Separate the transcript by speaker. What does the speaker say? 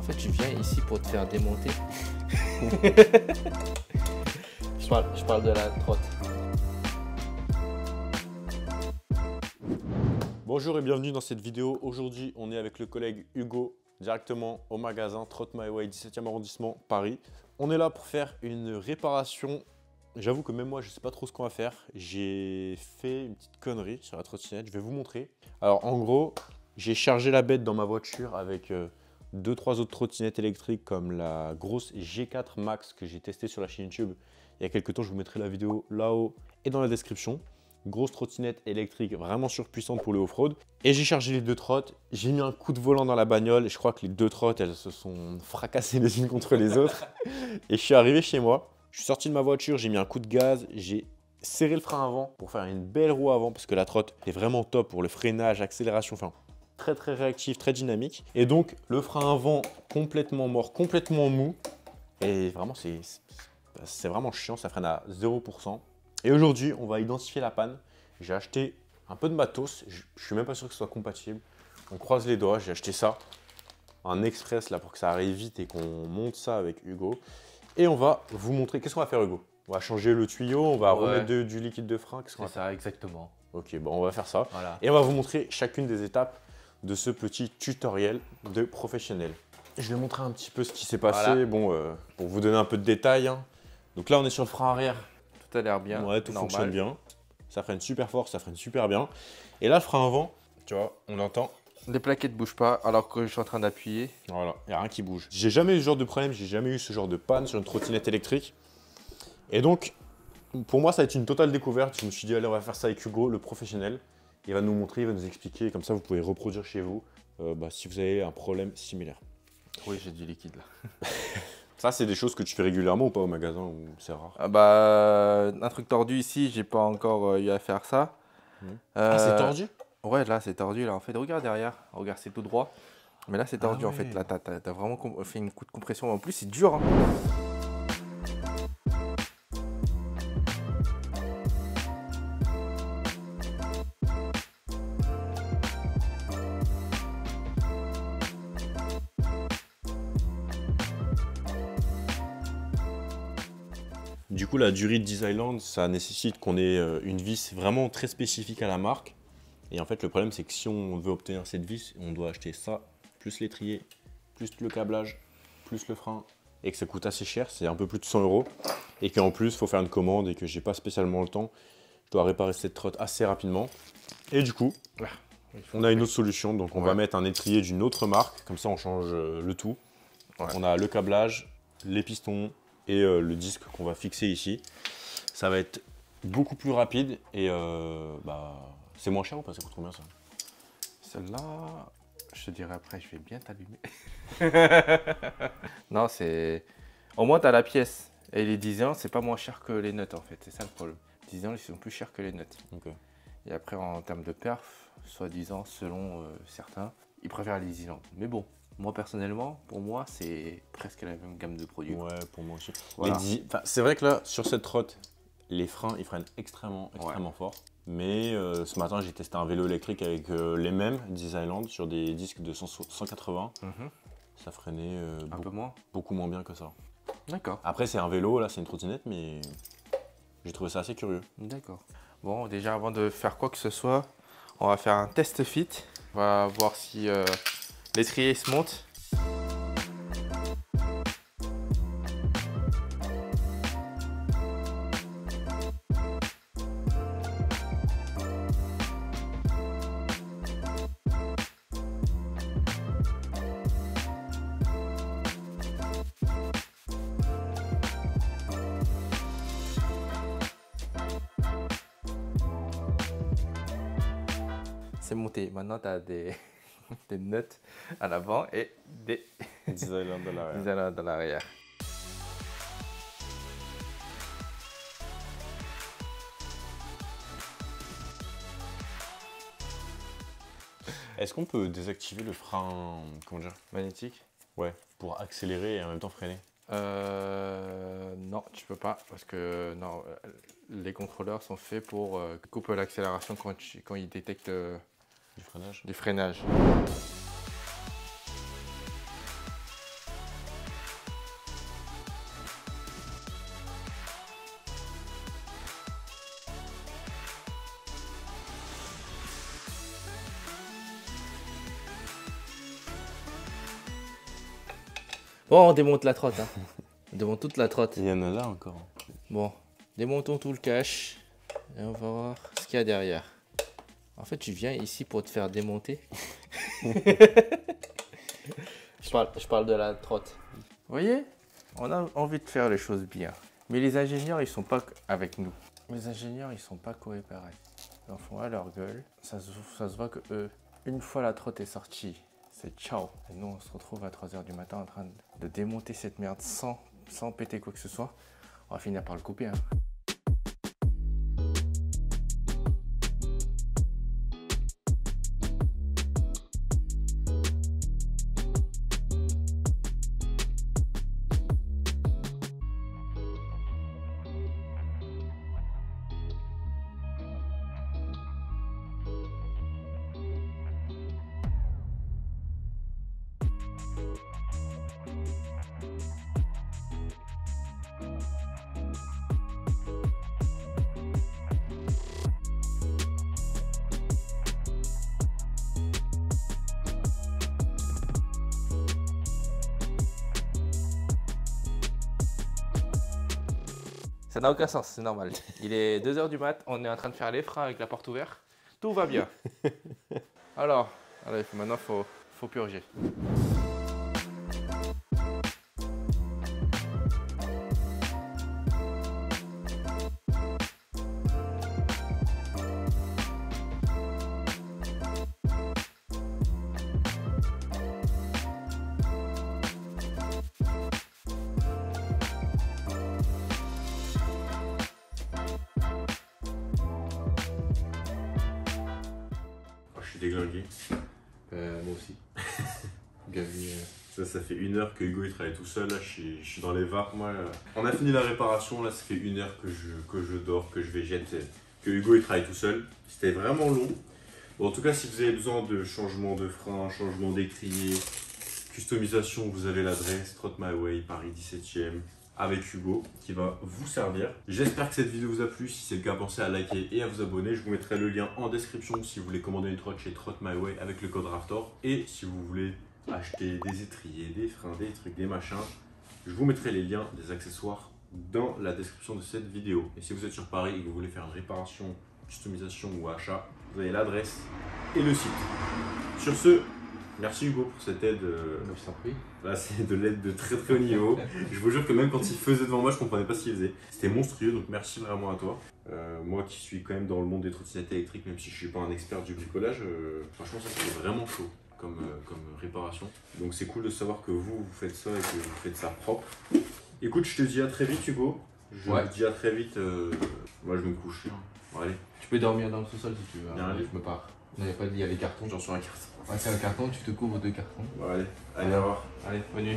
Speaker 1: fait, tu viens ici pour te faire démonter. je parle de la trotte.
Speaker 2: Bonjour et bienvenue dans cette vidéo. Aujourd'hui, on est avec le collègue Hugo directement au magasin Trot My Way, 17e arrondissement, Paris. On est là pour faire une réparation. J'avoue que même moi, je ne sais pas trop ce qu'on va faire. J'ai fait une petite connerie sur la trottinette. Je vais vous montrer. Alors, en gros, j'ai chargé la bête dans ma voiture avec 2-3 autres trottinettes électriques comme la grosse G4 Max que j'ai testée sur la chaîne YouTube il y a quelques temps. Je vous mettrai la vidéo là-haut et dans la description. Grosse trottinette électrique vraiment surpuissante pour le off-road. Et j'ai chargé les deux trottes, j'ai mis un coup de volant dans la bagnole et je crois que les deux trottes, elles se sont fracassées les unes contre les autres. Et je suis arrivé chez moi, je suis sorti de ma voiture, j'ai mis un coup de gaz, j'ai serré le frein avant pour faire une belle roue avant parce que la trotte est vraiment top pour le freinage, accélération, enfin très réactif, très dynamique. Et donc le frein avant complètement mort, complètement mou. Et vraiment c'est vraiment chiant, ça freine à 0%. Et aujourd'hui, on va identifier la panne. J'ai acheté un peu de matos. Je ne suis même pas sûr que ce soit compatible. On croise les doigts. J'ai acheté ça, un express là pour que ça arrive vite et qu'on monte ça avec Hugo. Et on va vous montrer. Qu'est-ce qu'on va faire, Hugo? On va changer le tuyau, on va remettre du liquide de frein.
Speaker 1: C'est ça, exactement.
Speaker 2: Ok, bon, on va faire ça.
Speaker 1: Voilà.
Speaker 2: Et on va vous montrer chacune des étapes de ce petit tutoriel de professionnel. Je vais montrer un petit peu ce qui s'est passé.
Speaker 1: Voilà.
Speaker 2: Bon, pour vous donner un peu de détails. Hein. Donc là, on est sur le frein arrière.
Speaker 1: Tout a l'air bien.
Speaker 2: Ouais, tout
Speaker 1: normal.
Speaker 2: fonctionne bien. Ça freine super fort, ça freine super bien. Et là, le frein avant, tu vois, on entend.
Speaker 1: Les plaquettes ne bougent pas alors que je suis en train d'appuyer.
Speaker 2: Voilà, il n'y a rien qui bouge. J'ai jamais eu ce genre de problème, j'ai jamais eu ce genre de panne sur une trottinette électrique. Et donc, pour moi, ça va être une totale découverte. Je me suis dit, allez, on va faire ça avec Hugo, le professionnel. Il va nous montrer, il va nous expliquer. Comme ça, vous pouvez reproduire chez vous si vous avez un problème similaire.
Speaker 1: Oui, j'ai du liquide là.
Speaker 2: Ça, c'est des choses que tu fais régulièrement ou pas au magasin ou c'est rare?
Speaker 1: Ah bah, un truc tordu ici, j'ai pas encore eu à faire ça.
Speaker 2: Ah, c'est tordu?
Speaker 1: Ouais, là c'est tordu là. En fait, regarde derrière. Regarde, c'est tout droit. Mais là c'est tordu en fait. Là, t'as vraiment fait une coup de compression. En plus, c'est dur. Hein.
Speaker 2: Du coup, la durée de Island, ça nécessite qu'on ait une vis vraiment très spécifique à la marque. Et en fait, le problème, c'est que si on veut obtenir cette vis, on doit acheter ça, plus l'étrier, plus le câblage, plus le frein, et que ça coûte assez cher, c'est un peu plus de 100 €. Et qu'en plus, il faut faire une commande et que j'ai pas spécialement le temps. Je dois réparer cette trotte assez rapidement. Et du coup, on a une autre solution. Donc, on va mettre un étrier d'une autre marque. Comme ça, on change le tout. Ouais. On a le câblage, les pistons et le disque qu'on va fixer ici. Ça va être beaucoup plus rapide et c'est moins cher ou pas? Ça coûte combien ça?
Speaker 1: Celle-là, je te dirai après, je vais bien t'allumer. Non, c'est... Au moins, tu as la pièce. Et les 10 ans, c'est pas moins cher que les notes en fait. C'est ça le problème. 10 ans, ils sont plus chers que les notes.
Speaker 2: Okay.
Speaker 1: Et après, en termes de perf, soi-disant, selon certains, ils préfèrent les Island. Mais bon, moi personnellement, pour moi, c'est presque la même gamme de produits.
Speaker 2: Ouais, pour moi aussi.
Speaker 1: Voilà.
Speaker 2: C'est vrai que là, sur cette trotte, les freins, ils freinent extrêmement fort. Mais ce matin, j'ai testé un vélo électrique avec les mêmes Island sur des disques de 180. Ça freinait
Speaker 1: un peu moins.
Speaker 2: Beaucoup moins bien que ça.
Speaker 1: D'accord.
Speaker 2: Après, c'est un vélo, là, c'est une trottinette, mais j'ai trouvé ça assez curieux.
Speaker 1: D'accord. Bon, déjà, avant de faire quoi que ce soit, on va faire un test fit. On va voir si l'étrier se monte. C'est monté. Maintenant, tu as des notes à l'avant et des Island à l'arrière.
Speaker 2: Est-ce qu'on peut désactiver le frein, comment dire,
Speaker 1: magnétique?
Speaker 2: Ouais, pour accélérer et en même temps freiner?
Speaker 1: Non, tu peux pas parce que non, les contrôleurs sont faits pour couper l'accélération quand ils détectent
Speaker 2: du freinage.
Speaker 1: Du freinage. Bon, on démonte la trotte. Hein. On démonte toute la trotte.
Speaker 2: Il y en a là encore.
Speaker 1: Bon, démontons tout le cache. Et on va voir ce qu'il y a derrière. En fait, tu viens ici pour te faire démonter. je parle de la trotte. Vous voyez, on a envie de faire les choses bien. Mais les ingénieurs, ils sont pas avec nous. Les ingénieurs, ils sont pas coopérés. Ils en font à leur gueule. Ça se voit que eux, une fois la trotte est sortie, c'est ciao. Et nous, on se retrouve à 3 h du matin en train de démonter cette merde sans péter quoi que ce soit. On va finir par le couper. Hein. Ça n'a aucun sens, c'est normal. Il est 2 h du mat, on est en train de faire les freins avec la porte ouverte. Tout va bien. Alors maintenant, faut purger.
Speaker 2: Je suis déglingué.
Speaker 1: Moi aussi. Gavi,
Speaker 2: Ça fait 1 heure que Hugo il travaille tout seul. Là, je suis dans les vapes. Moi, on a fini la réparation. Là, ça fait 1 heure que je dors, que je végète. Que Hugo il travaille tout seul. C'était vraiment long. Bon, en tout cas, si vous avez besoin de changement de frein, changement d'étrier, customisation, vous avez l'adresse Trot My Way, Paris 17e. Avec Hugo qui va vous servir. J'espère que cette vidéo vous a plu. Si c'est le cas, pensez à liker et à vous abonner. Je vous mettrai le lien en description si vous voulez commander une trotte chez Trot My Way avec le code Raptor. Et si vous voulez acheter des étriers, des freins, des trucs, des machins, je vous mettrai les liens des accessoires dans la description de cette vidéo. Et si vous êtes sur Paris et que vous voulez faire une réparation, customisation ou achat, vous avez l'adresse et le site. Sur ce, merci Hugo pour cette aide.
Speaker 1: je t'en prie.
Speaker 2: Là, c'est de l'aide de très très haut niveau. Je vous jure que même quand il faisait devant moi, je comprenais pas ce qu'il faisait. C'était monstrueux, donc merci vraiment à toi. Moi qui suis quand même dans le monde des trottinettes électriques, même si je suis pas un expert du bricolage, franchement ça c'était vraiment chaud comme réparation. Donc c'est cool de savoir que vous faites ça et que vous faites ça propre. Écoute, je te dis à très vite Hugo. Je te dis à très vite. Moi je vais me coucher. Bon, allez.
Speaker 1: Tu peux dormir dans le sous-sol si tu veux.
Speaker 2: Il y a un lit.
Speaker 1: Je me pars. Il n'y a pas de lit, il y a des cartons.
Speaker 2: J'en suis un carton.
Speaker 1: Ouais, c'est un carton, tu te couvres 2 cartons.
Speaker 2: Bon, allez, au revoir.
Speaker 1: Allez, bonne nuit.